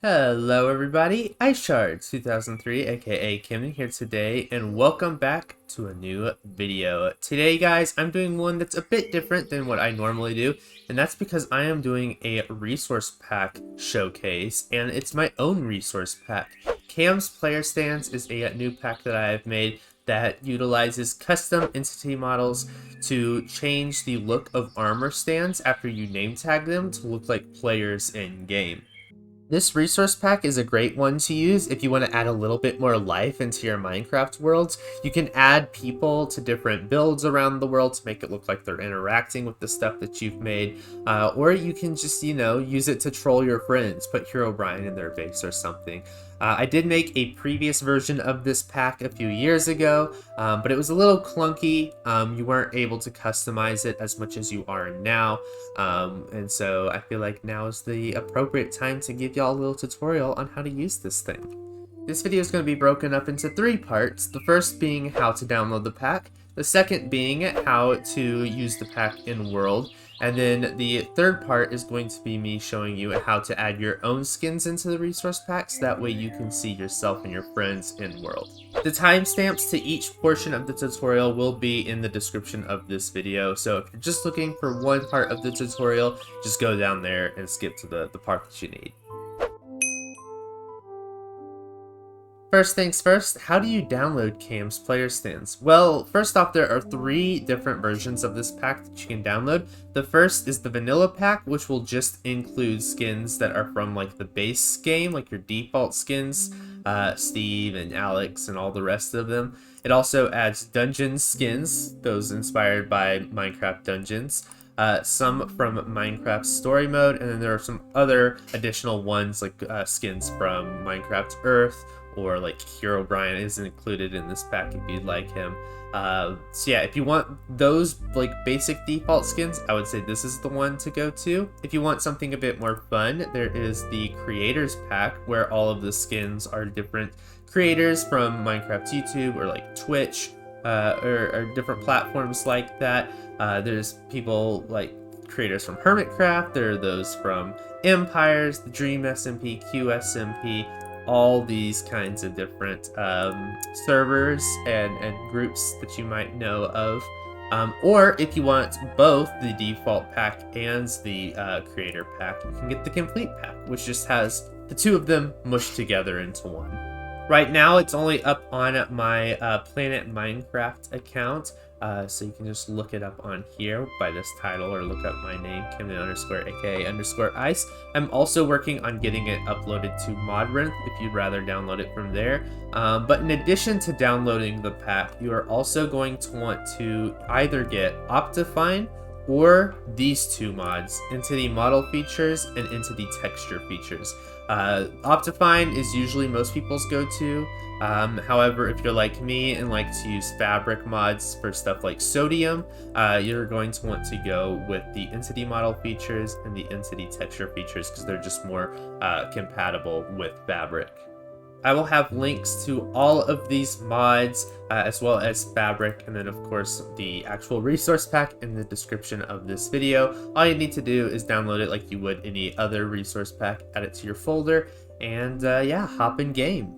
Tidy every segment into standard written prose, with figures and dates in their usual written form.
Hello everybody, 𝗥𝗘𝗦𝗢𝗨 2003 aka Camden here today, and welcome back to a new video. Today guys, I'm doing one that's a bit different than what I normally do, and that's because I am doing a resource pack showcase, and it's my own resource pack. Cam's Player Stands is a new pack that I have made that utilizes custom entity models to change the look of armor stands after you name tag them to look like players in game. This resource pack is a great one to use if you want to add a little bit more life into your Minecraft worlds. You can add people to different builds around the world to make it look like they're interacting with the stuff that you've made. Or you can just, use it to troll your friends, put 𝗏𝗏𝗪𝗏 in their base or something. I did make a previous version of this pack a few years ago, but it was a little clunky. You weren't able to customize it as much as you are now, and so I feel like now is the appropriate time to give y'all a little tutorial on how to use this thing. This video is going to be broken up into 3 parts, the first being how to download the pack, the second being how to use the pack in world, and then the third part is going to be me showing you how to add your own skins into the resource packs, that way you can see yourself and your friends in world. The timestamps to each portion of the tutorial will be in the description of this video, so if you're just looking for one part of the tutorial, just go down there and skip to the part that you need. First things first, how do you download Cam's Player Stands? Well, first off, there are 3 different versions of this pack that you can download. The first is the vanilla pack, which will just include skins that are from like the base game, like your default skins, Steve and Alex and all the rest of them. It also adds dungeon skins, those inspired by Minecraft dungeons. Some from Minecraft story mode, and then there are some other additional ones like skins from Minecraft Earth, or like 𝗏𝗏𝗪𝗏 is included in this pack if you'd like him. So yeah, if you want those like basic default skins, I would say this is the one to go to. If you want something a bit more fun, there is the creators pack, where all of the skins are different creators from Minecraft YouTube or like Twitch, or different platforms like that. There's people like creators from Hermitcraft, there are those from Empires, the Dream SMP, QSMP, all these kinds of different servers and groups that you might know of. Or if you want both the default pack and the creator pack, you can get the complete pack, which just has the 2 of them mushed together into one. Right now, it's only up on my Planet Minecraft account, so you can just look it up on here by this title, or look up my name, Camden_aka_ice. I'm also working on getting it uploaded to Modrinth if you'd rather download it from there. But in addition to downloading the pack, you are also going to want to either get 𝗥𝗘𝗦𝗢𝗨 or these 2 mods, into the model features and into the texture features. 𝗥𝗘𝗦𝗢𝗨 is usually most people's go-to. However, if you're like me and like to use fabric mods for stuff like sodium, you're going to want to go with the entity model features and the entity texture features, because they're just more compatible with fabric. I will have links to all of these mods, as well as fabric, and then of course the actual resource pack in the description of this video. All you need to do is download it like you would any other resource pack, add it to your folder, and yeah, hop in game.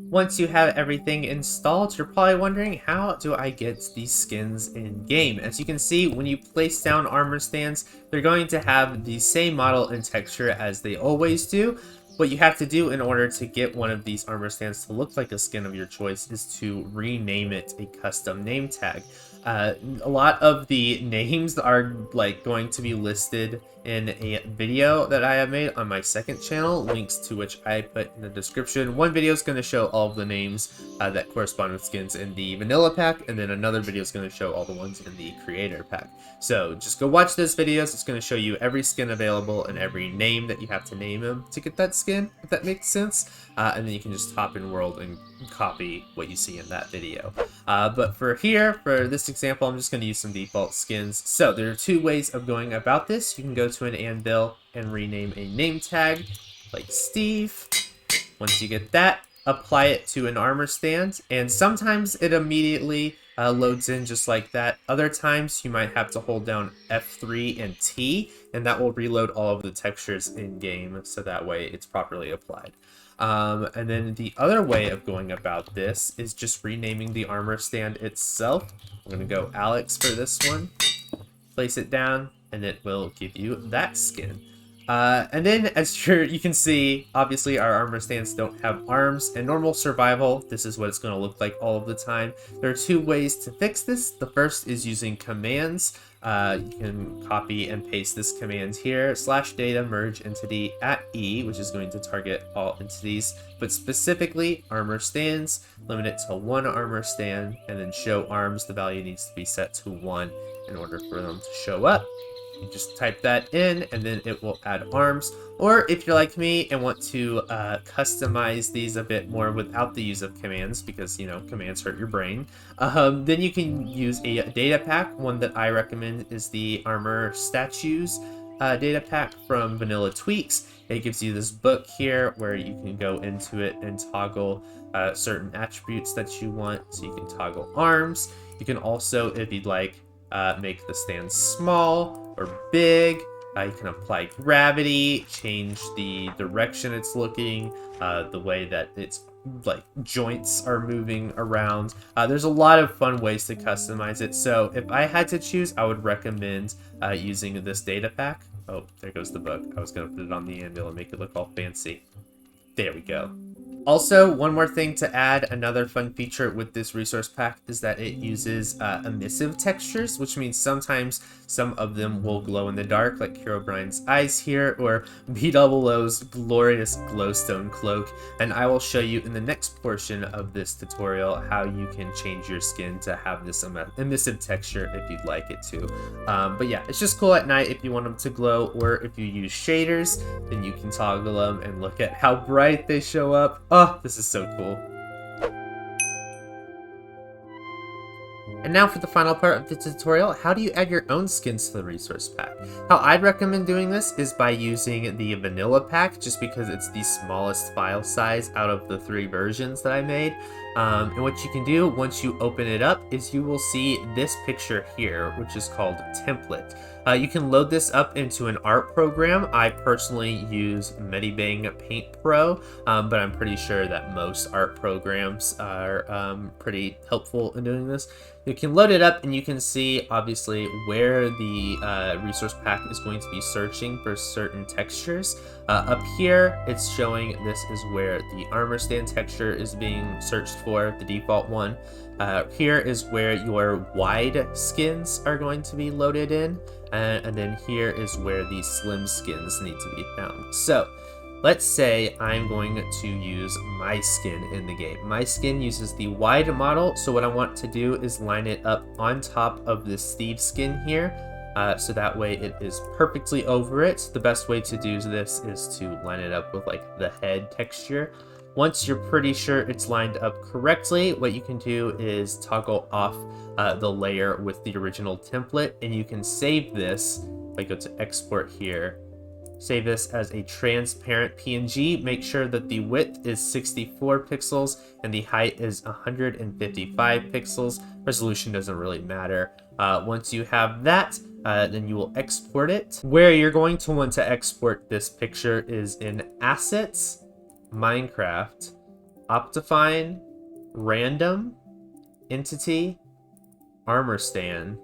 Once you have everything installed, you're probably wondering, how do I get these skins in game? As you can see, when you place down armor stands, they're going to have the same model and texture as they always do. What you have to do in order to get one of these armor stands to look like a skin of your choice is to rename it a custom name tag. A lot of the names are like going to be listed in a video that I have made on my second channel, links to which I put in the description. One video is going to show all of the names that correspond with skins in the vanilla pack, and then another video is going to show all the ones in the creator pack. So just go watch those videos. It's going to show you every skin available and every name that you have to name them to get that skin, if that makes sense. And then you can just hop in world and copy what you see in that video. But for this example, I'm just going to use some default skins. So there are 2 ways of going about this. You can go to an anvil and rename a name tag like Steve. Once you get that, apply it to an armor stand, and sometimes it immediately loads in just like that. Other times you might have to hold down F3 and T, and that will reload all of the textures in game, so that way it's properly applied. And then the other way of going about this is just renaming the armor stand itself. I'm gonna go Alex for this one, place it down, and it will give you that skin. And then, as you can see, obviously our armor stands don't have arms. In normal survival, this is what it's going to look like all of the time. There are two ways to fix this. The first is using commands. You can copy and paste this command here, /data merge entity at E, which is going to target all entities, but specifically armor stands. Limit it to 1 armor stand, and then show arms. The value needs to be set to 1 in order for them to show up. You just type that in, and then it will add arms. Or if you're like me and want to customize these a bit more without the use of commands, because, you know, commands hurt your brain, then you can use a data pack. One that I recommend is the Armor Statues data pack from Vanilla Tweaks. It gives you this book here where you can go into it and toggle certain attributes that you want. So you can toggle arms. You can also, if you'd like, make the stand small or big. You can apply gravity, change the direction it's looking, the way that its like joints are moving around. There's a lot of fun ways to customize it. So if I had to choose, I would recommend using this data pack. Oh, there goes the book. I was going to put it on the anvil and make it look all fancy. There we go. Also, one more thing to add, another fun feature with this resource pack is that it uses emissive textures, which means sometimes some of them will glow in the dark, like Herobrine's eyes here, or 𝗣𝗚𝗪's glorious glowstone cloak. And I will show you in the next portion of this tutorial how you can change your skin to have this emissive texture if you'd like it to. But yeah, it's just cool at night if you want them to glow, or if you use shaders, then you can toggle them and look at how bright they show up. Oh, this is so cool. And now for the final part of the tutorial, how do you add your own skins to the resource pack? How I'd recommend doing this is by using the vanilla pack, just because it's the smallest file size out of the 3 versions that I made. And what you can do once you open it up is you will see this picture here, which is called template. You can load this up into an art program. I personally use Medibang Paint Pro, but I'm pretty sure that most art programs are pretty helpful in doing this. You can load it up and you can see obviously where the resource pack is going to be searching for certain textures. Up here, it's showing this is where the armor stand texture is being searched for, the default one. Here is where your wide skins are going to be loaded in. And then here is where the slim skins need to be found. So let's say I'm going to use my skin in the game. My skin uses the wide model, so what I want to do is line it up on top of this Steve skin here, so that way it is perfectly over it. The best way to do this is to line it up with like the head texture. Once you're pretty sure it's lined up correctly, what you can do is toggle off the layer with the original template, and you can save this. If I go to export here, save this as a transparent PNG. Make sure that the width is 64 pixels and the height is 155 pixels. Resolution doesn't really matter. Once you have that, then you will export it. Where you're going to want to export this picture is in Assets, Minecraft, Optifine, Random, Entity, Armor Stand.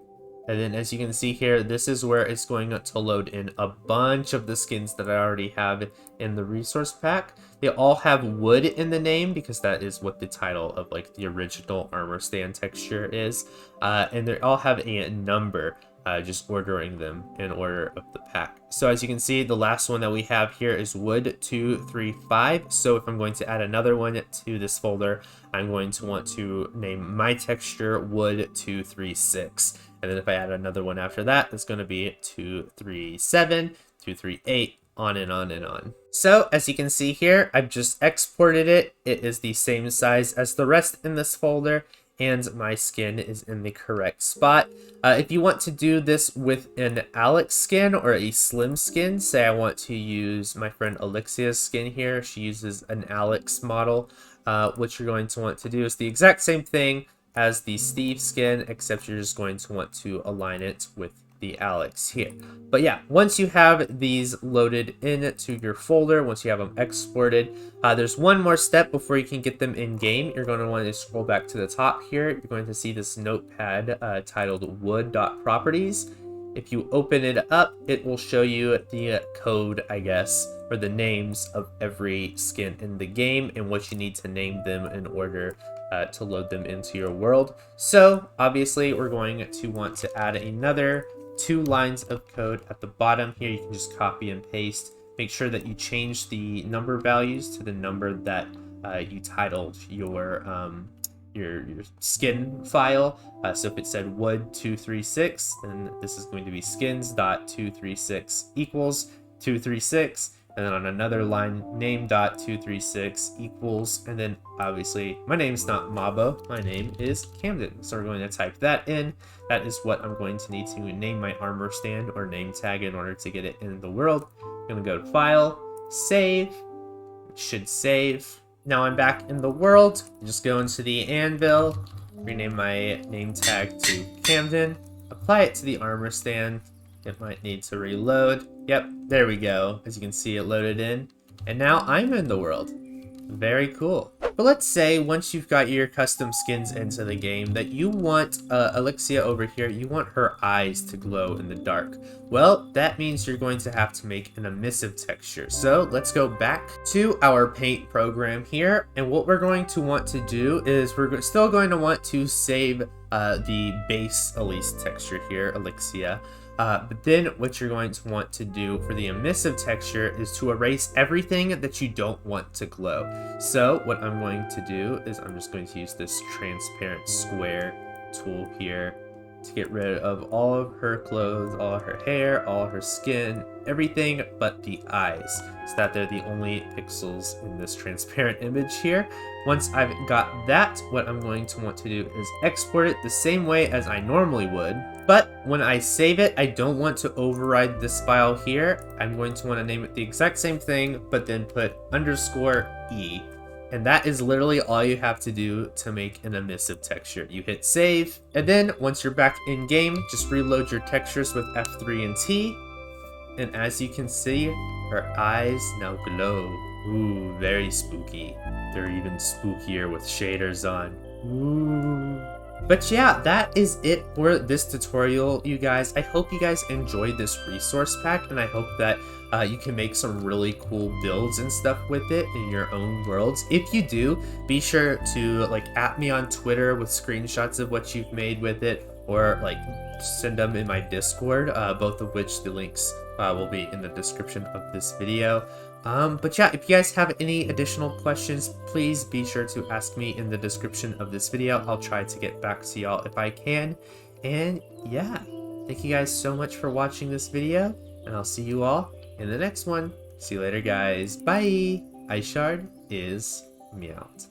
And then as you can see here, this is where it's going to load in a bunch of the skins that I already have in the resource pack. They all have wood in the name because that is what the title of like the original armor stand texture is. And they all have a number, just ordering them in order of the pack. So as you can see, the last one that we have here is wood 235. So if I'm going to add another one to this folder, I'm going to want to name my texture wood 236. And then if I add another one after that, it's going to be 237, 238, on and on and on. So as you can see here, I've just exported it. It is the same size as the rest in this folder, and my skin is in the correct spot. If you want to do this with an Alex skin or a slim skin, say I want to use my friend Alexia's skin here. She uses an Alex model. What you're going to want to do is the exact same thing. as the Steve skin, except you're just going to want to align it with the Alex here. But yeah, once you have these loaded into your folder, once you have them exported, there's one more step before you can get them in game. You're going to want to scroll back to the top here. You're going to see this notepad titled wood.properties. If you open it up, it will show you the code, I guess, or the names of every skin in the game and what you need to name them in order to load them into your world. So obviously we're going to want to add another 2 lines of code at the bottom here. You can just copy and paste. Make sure that you change the number values to the number that you titled your skin file. So if it said wood 236, then this is going to be skins.236 equals 236. And then on another line, name.236 equals, and then obviously my name's not Mabo, my name is Camden. So we're going to type that in. That is what I'm going to need to name my armor stand or name tag in order to get it in the world. I'm going to go to File, Save. It should save. Now I'm back in the world. Just go into the anvil, rename my name tag to Camden, apply it to the armor stand. It might need to reload. Yep, there we go. As you can see, it loaded in. And now I'm in the world. Very cool. But let's say once you've got your custom skins into the game that you want 𝗥𝗘𝗦𝗢𝗓 over here, you want her eyes to glow in the dark. Well, that means you're going to have to make an emissive texture. So let's go back to our paint program here. And what we're going to want to do is we're still going to want to save the base Elise texture here, 𝗥𝗘𝗦𝗢𝗓. But then what you're going to want to do for the emissive texture is to erase everything that you don't want to glow. So what I'm going to do is I'm just going to use this transparent square tool here to get rid of all of her clothes, all of her hair, all of her skin, everything but the eyes, so that they're the only pixels in this transparent image here. Once I've got that, what I'm going to want to do is export it the same way as I normally would. But when I save it, I don't want to override this file here. I'm going to want to name it the exact same thing, but then put _e. And that is literally all you have to do to make an emissive texture. You hit save, and then once you're back in game, just reload your textures with F3 and T. And as you can see, her eyes now glow. Ooh, very spooky. They're even spookier with shaders on. Ooh. But yeah, that is it for this tutorial, you guys. I hope you guys enjoyed this resource pack, and I hope that you can make some really cool builds and stuff with it in your own worlds. If you do, be sure to @ me on Twitter with screenshots of what you've made with it, or send them in my Discord, both of which the links will be in the description of this video. But yeah, if you guys have any additional questions, please be sure to ask me in the description of this video. I'll try to get back to y'all if I can. And yeah, thank you guys so much for watching this video, and I'll see you all in the next one. See you later, guys. Bye. 𝗙𝗓𝗪 is me out.